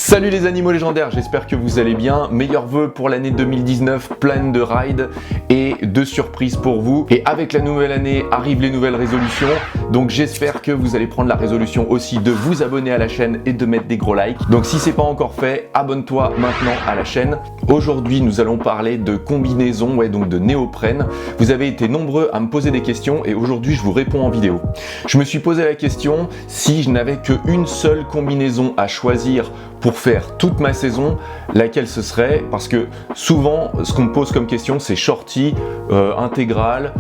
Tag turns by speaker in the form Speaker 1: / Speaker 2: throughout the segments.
Speaker 1: Salut les animaux légendaires, j'espère que vous allez bien. Meilleurs vœux pour l'année 2019, pleine de rides et de surprises pour vous. Et avec la nouvelle année arrivent les nouvelles résolutions. Donc j'espère que vous allez prendre la résolution aussi de vous abonner à la chaîne et de mettre des gros likes. Donc si c'est pas encore fait, abonne-toi maintenant à la chaîne. Aujourd'hui nous allons parler de combinaisons, donc de néoprène. Vous avez été nombreux à me poser des questions et aujourd'hui je vous réponds en vidéo. Je me suis posé la question si je n'avais qu'une seule combinaison à choisir pour faire toute ma saison, laquelle ce serait? Parce que souvent, ce qu'on me pose comme question, c'est shorty, intégrale,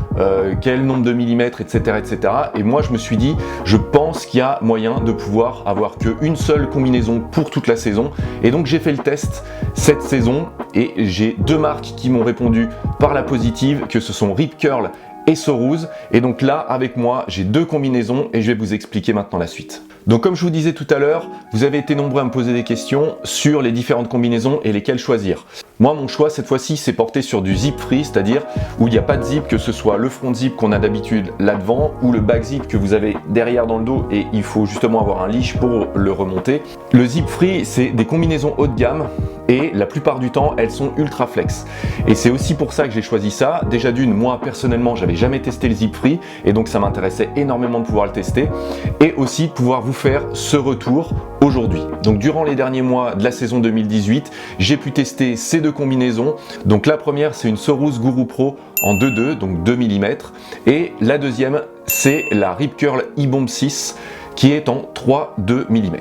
Speaker 1: quel nombre de millimètres, etc., etc. Et moi, je me suis dit, je pense qu'il y a moyen de pouvoir avoir qu'une seule combinaison pour toute la saison. Et donc, j'ai fait le test cette saison et j'ai deux marques qui m'ont répondu par la positive, que ce sont Rip Curl et Sorose. Et donc là, avec moi, j'ai deux combinaisons et je vais vous expliquer maintenant la suite. Donc comme je vous disais tout à l'heure, vous avez été nombreux à me poser des questions sur les différentes combinaisons et lesquelles choisir. Moi, mon choix cette fois-ci, c'est porté sur du zip free, c'est-à-dire où il n'y a pas de zip, que ce soit le front zip qu'on a d'habitude là devant ou le back zip que vous avez derrière dans le dos et il faut justement avoir un leash pour le remonter. Le zip free, c'est des combinaisons haut de gamme et la plupart du temps, elles sont ultra flex. Et c'est aussi pour ça que j'ai choisi ça. Déjà d'une, moi personnellement, j'avais jamais testé le zip free et donc ça m'intéressait énormément de pouvoir le tester et aussi de pouvoir vous faire ce retour aujourd'hui. Donc durant les derniers mois de la saison 2018, j'ai pu tester ces deux combinaisons. Donc la première, c'est une Sorose Guru Pro en 2.2, donc 2 mm. Et la deuxième, c'est la Rip Curl E-Bomb 6 qui est en 3.2 mm.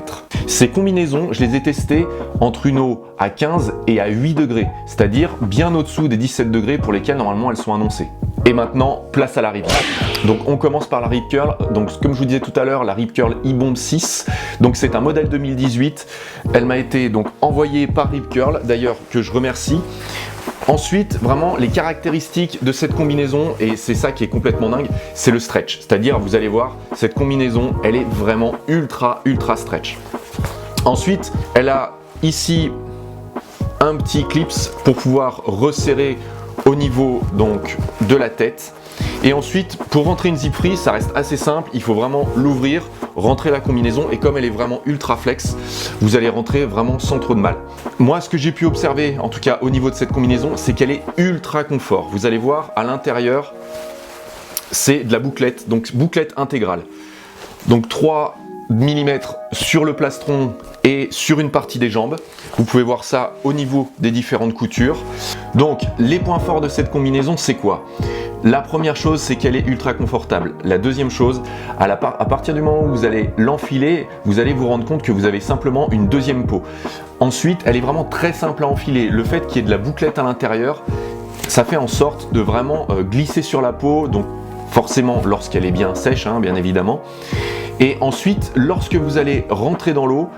Speaker 1: Ces combinaisons, je les ai testées entre une eau à 15 et à 8 degrés, c'est-à-dire bien au-dessous des 17 degrés pour lesquels normalement elles sont annoncées. Et maintenant, place à la Rip. Donc on commence par la Rip Curl. Donc comme je vous disais tout à l'heure, la Rip Curl E-Bomb 6. Donc c'est un modèle 2018. Elle m'a été donc envoyée par Rip Curl, d'ailleurs que je remercie. Ensuite, vraiment, les caractéristiques de cette combinaison, et c'est ça qui est complètement dingue, c'est le stretch. C'est-à-dire, vous allez voir, cette combinaison, elle est vraiment ultra stretch. Ensuite, elle a ici un petit clips pour pouvoir resserrer au niveau donc de la tête. Et ensuite, pour rentrer une zip free, ça reste assez simple. Il faut vraiment l'ouvrir, rentrer la combinaison et comme elle est vraiment ultra flex, vous allez rentrer vraiment sans trop de mal. Moi, ce que j'ai pu observer, en tout cas au niveau de cette combinaison, c'est qu'elle est ultra confort. Vous allez voir à l'intérieur, c'est de la bouclette, donc bouclette intégrale. Donc 3 mm sur le plastron et sur une partie des jambes. Vous pouvez voir ça au niveau des différentes coutures. Donc les points forts de cette combinaison, c'est quoi? La première chose, c'est qu'elle est ultra confortable. La deuxième chose, à partir du moment où vous allez l'enfiler, vous allez vous rendre compte que vous avez simplement une deuxième peau. Ensuite, elle est vraiment très simple à enfiler. Le fait qu'il y ait de la bouclette à l'intérieur, ça fait en sorte de vraiment glisser sur la peau, donc forcément lorsqu'elle est bien sèche, bien évidemment. Et ensuite, lorsque vous allez rentrer dans l'eau,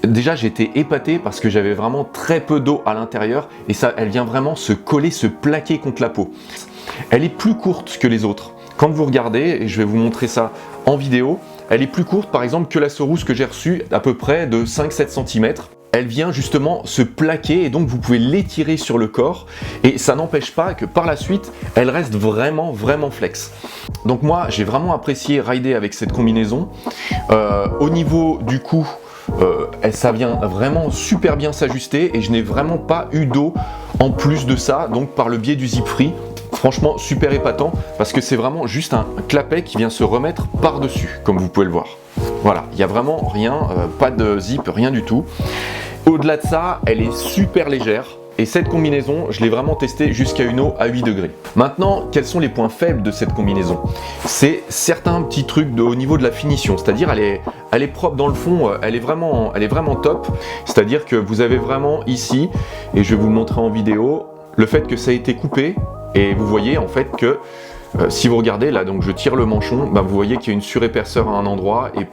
Speaker 1: déjà j'étais épaté parce que j'avais vraiment très peu d'eau à l'intérieur et ça, elle vient vraiment se coller, se plaquer contre la peau. Elle est plus courte que les autres. Quand vous regardez, et je vais vous montrer ça en vidéo, elle est plus courte par exemple que la Sorose que j'ai reçue, à peu près de 5-7 cm. Elle vient justement se plaquer et donc vous pouvez l'étirer sur le corps et ça n'empêche pas que par la suite, elle reste vraiment flex. Donc moi, j'ai vraiment apprécié rider avec cette combinaison. Au niveau du cou, ça vient vraiment super bien s'ajuster et je n'ai vraiment pas eu d'eau en plus de ça, donc par le biais du zip free. Franchement, super épatant parce que c'est vraiment juste un clapet qui vient se remettre par-dessus, comme vous pouvez le voir. Voilà, il n'y a vraiment rien, pas de zip, rien du tout. Au-delà de ça, elle est super légère. Et cette combinaison, je l'ai vraiment testée jusqu'à une eau à 8 degrés. Maintenant, quels sont les points faibles de cette combinaison? C'est certains petits trucs au niveau de la finition, c'est-à-dire elle est propre dans le fond, elle est vraiment top. C'est-à-dire que vous avez vraiment ici, et je vais vous le montrer en vidéo, le fait que ça a été coupé, et vous voyez en fait que si vous regardez là, donc je tire le manchon, vous voyez qu'il y a une surépaisseur à un endroit, et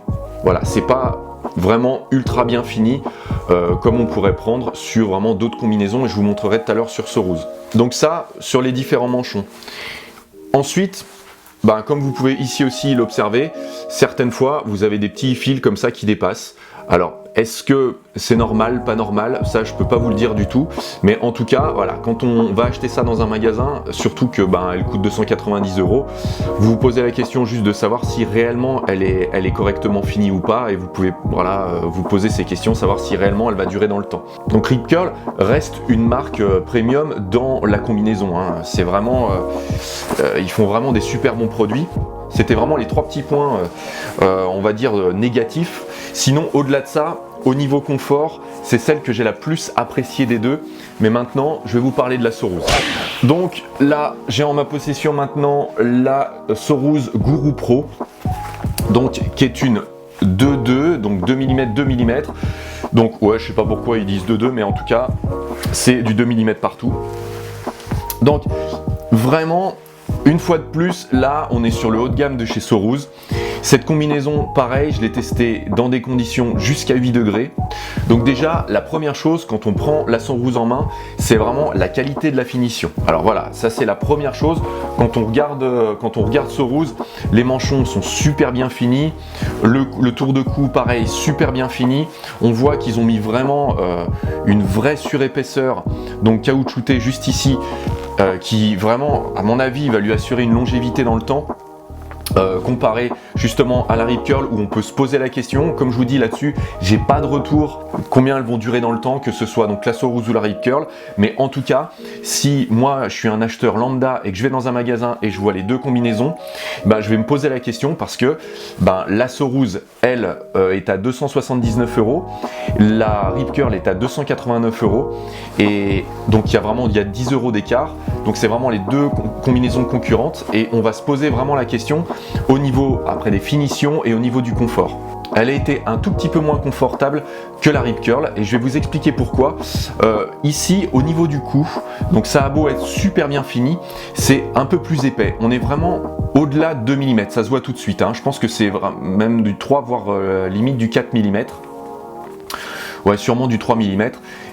Speaker 1: voilà, c'est pas vraiment ultra bien fini comme on pourrait prendre sur vraiment d'autres combinaisons et je vous montrerai tout à l'heure sur Sorose. Donc ça sur les différents manchons. Ensuite, comme vous pouvez ici aussi l'observer, certaines fois vous avez des petits fils comme ça qui dépassent. Alors Est-ce que c'est normal, pas normal? Ça, je peux pas vous le dire du tout. Mais en tout cas, voilà, quand on va acheter ça dans un magasin, surtout que elle coûte 290 €, vous vous posez la question juste de savoir si réellement elle est correctement finie ou pas, et vous pouvez vous poser ces questions, savoir si réellement elle va durer dans le temps. Donc Rip Curl reste une marque premium dans la combinaison. Hein. C'est vraiment, ils font vraiment des super bons produits. C'était vraiment les 3 petits points, on va dire, négatifs. Sinon, au-delà de ça, au niveau confort, c'est celle que j'ai la plus appréciée des deux. Mais maintenant, je vais vous parler de la Sorose. Donc là, j'ai en ma possession maintenant la Sorose Guru Pro, donc qui est une 2.2, donc 2 mm, 2 mm. Donc ouais, je sais pas pourquoi ils disent 2.2, mais en tout cas, c'est du 2 mm partout. Donc vraiment, une fois de plus, là, on est sur le haut de gamme de chez Sorose. Cette combinaison, pareil, je l'ai testée dans des conditions jusqu'à 8 degrés. Donc déjà, la première chose, quand on prend la Sorose en main, c'est vraiment la qualité de la finition. Alors voilà, ça c'est la première chose. Quand on regarde Sorose, les manchons sont super bien finis. Le tour de cou, pareil, super bien fini. On voit qu'ils ont mis vraiment une vraie surépaisseur, donc caoutchouté juste ici, qui vraiment, à mon avis, va lui assurer une longévité dans le temps. Comparé justement à la Rip Curl, où on peut se poser la question. Comme je vous dis là-dessus, j'ai pas de retour combien elles vont durer dans le temps, que ce soit donc la Sorose ou la Rip Curl, mais en tout cas, si moi je suis un acheteur lambda et que je vais dans un magasin et je vois les deux combinaisons, je vais me poser la question, parce que la Sorose, elle, est à 279 €, la Rip Curl est à 289 €, et donc il y a 10 € d'écart. Donc c'est vraiment les deux combinaisons concurrentes, et on va se poser vraiment la question au niveau après des finitions et au niveau du confort. Elle a été un tout petit peu moins confortable que la Rip Curl, et je vais vous expliquer pourquoi. Ici, au niveau du cou, donc ça a beau être super bien fini, c'est un peu plus épais. On est vraiment au-delà de 2 mm, ça se voit tout de suite. Hein. Je pense que c'est même du 3, voire limite du 4 mm. Ouais, sûrement du 3 mm.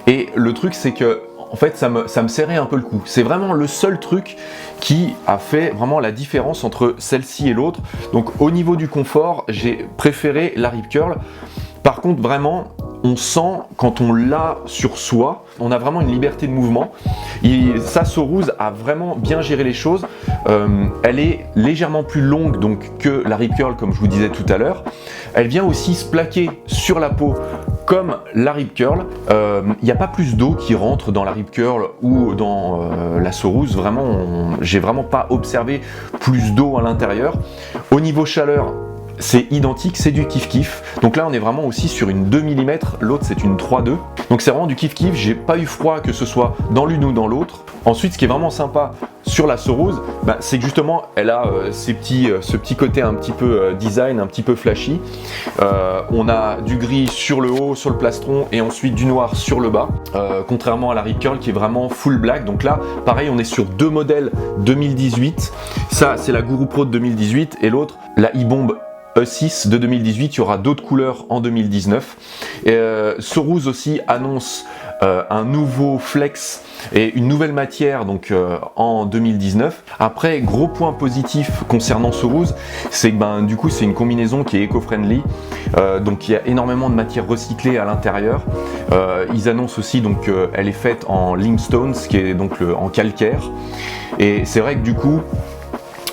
Speaker 1: Et le truc, c'est que en fait, ça me serrait un peu le cou. C'est vraiment le seul truc qui a fait vraiment la différence entre celle-ci et l'autre. Donc au niveau du confort, j'ai préféré la Rip Curl. Par contre, vraiment, on sent quand on l'a sur soi, on a vraiment une liberté de mouvement. Sa Sorose a vraiment bien géré les choses. Elle est légèrement plus longue donc que la Rip Curl, comme je vous disais tout à l'heure. Elle vient aussi se plaquer sur la peau comme la Rip Curl. Il n'y a pas plus d'eau qui rentre dans la Rip Curl ou dans la Sorose. Vraiment, j'ai vraiment pas observé plus d'eau à l'intérieur. Au niveau chaleur, c'est identique, c'est du kiff-kiff. Donc là, on est vraiment aussi sur une 2 mm, l'autre c'est une 3.2. Donc c'est vraiment du kiff-kiff, j'ai pas eu froid que ce soit dans l'une ou dans l'autre. Ensuite, ce qui est vraiment sympa sur la Sorose, c'est que justement, elle a ce petit côté un petit peu design, un petit peu flashy. On a du gris sur le haut, sur le plastron, et ensuite du noir sur le bas. Contrairement à la Rip Curl qui est vraiment full black. Donc là, pareil, on est sur deux modèles 2018. Ça, c'est la Guru Pro de 2018, et l'autre, la E-Bomb E6 de 2018, il y aura d'autres couleurs en 2019. Sorose aussi annonce un nouveau flex et une nouvelle matière donc en 2019. Après, gros point positif concernant Sorose, c'est que du coup c'est une combinaison qui est éco-friendly, donc il y a énormément de matière recyclée à l'intérieur. Ils annoncent aussi donc elle est faite en limestone, ce qui est donc en calcaire, et c'est vrai que du coup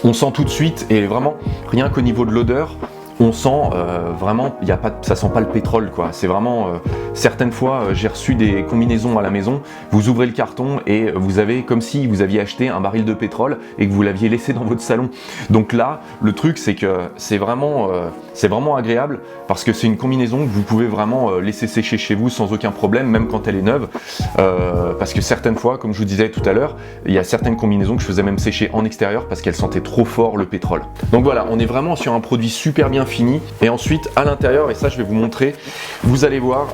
Speaker 1: on sent tout de suite, et vraiment rien qu'au niveau de l'odeur, on sent vraiment, ça sent pas le pétrole quoi. C'est vraiment, certaines fois j'ai reçu des combinaisons à la maison, vous ouvrez le carton et vous avez comme si vous aviez acheté un baril de pétrole et que vous l'aviez laissé dans votre salon. Donc là, le truc c'est que c'est vraiment agréable, parce que c'est une combinaison que vous pouvez vraiment laisser sécher chez vous sans aucun problème, même quand elle est neuve. Parce que certaines fois, comme je vous disais tout à l'heure, il y a certaines combinaisons que je faisais même sécher en extérieur parce qu'elles sentaient trop fort le pétrole. Donc voilà, on est vraiment sur un produit super bien fini. Et ensuite à l'intérieur, et ça je vais vous montrer, vous allez voir,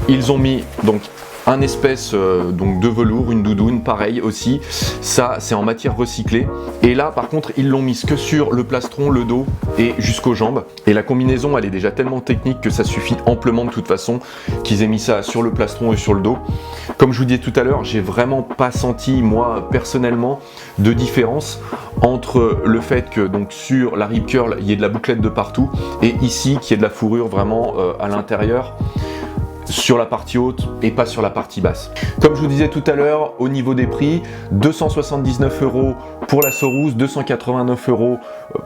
Speaker 1: ils ont mis donc un espèce donc de velours, une doudoune, pareil aussi. Ça, c'est en matière recyclée. Et là, par contre, ils l'ont mise que sur le plastron, le dos et jusqu'aux jambes. Et la combinaison, elle est déjà tellement technique que ça suffit amplement de toute façon qu'ils aient mis ça sur le plastron et sur le dos. Comme je vous disais tout à l'heure, j'ai vraiment pas senti, moi, personnellement, de différence entre le fait que donc sur la rip curl, il y ait de la bouclette de partout et ici, qu'il y ait de la fourrure vraiment à l'intérieur, sur la partie haute et pas sur la partie basse. Comme je vous disais tout à l'heure, au niveau des prix, 279 € pour la Sorous, 289 €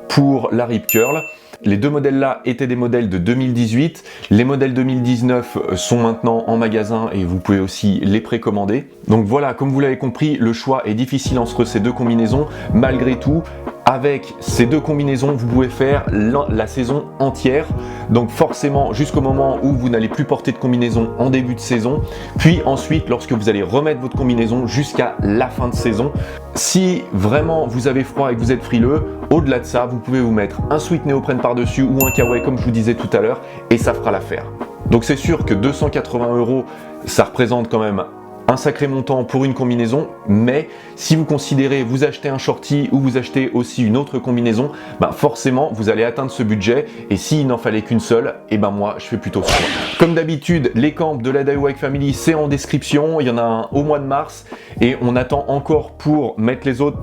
Speaker 1: pour la rip curl. Les deux modèles là étaient des modèles de 2018. Les modèles 2019 sont maintenant en magasin et vous pouvez aussi les précommander. Donc voilà, comme vous l'avez compris, le choix est difficile entre ces deux combinaisons. Malgré tout, avec ces deux combinaisons, vous pouvez faire la saison entière. Donc forcément, jusqu'au moment où vous n'allez plus porter de combinaison en début de saison. Puis ensuite, lorsque vous allez remettre votre combinaison jusqu'à la fin de saison. Si vraiment vous avez froid et que vous êtes frileux, au-delà de ça, vous pouvez vous mettre un sweat néoprène par-dessus ou un kawaii comme je vous disais tout à l'heure et ça fera l'affaire. Donc c'est sûr que 280 €, ça représente quand même un sacré montant pour une combinaison, mais si vous considérez vous acheter un shorty ou vous achetez aussi une autre combinaison, forcément vous allez atteindre ce budget et s'il n'en fallait qu'une seule, et moi je fais plutôt ça. Comme d'habitude, les camps de la DIY Family c'est en description, il y en a un au mois de mars et on attend encore pour mettre les autres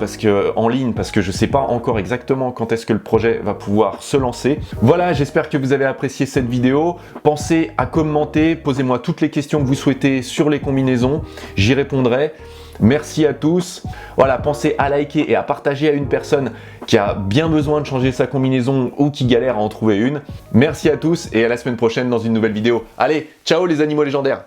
Speaker 1: en ligne parce que je sais pas encore exactement quand est-ce que le projet va pouvoir se lancer. Voilà, j'espère que vous avez apprécié cette vidéo. Pensez à commenter, posez-moi toutes les questions que vous souhaitez sur les combinaisons. J'y répondrai. Merci à tous. Voilà, pensez à liker et à partager à une personne qui a bien besoin de changer sa combinaison ou qui galère à en trouver une. Merci à tous et à la semaine prochaine dans une nouvelle vidéo. Allez, ciao les animaux légendaires!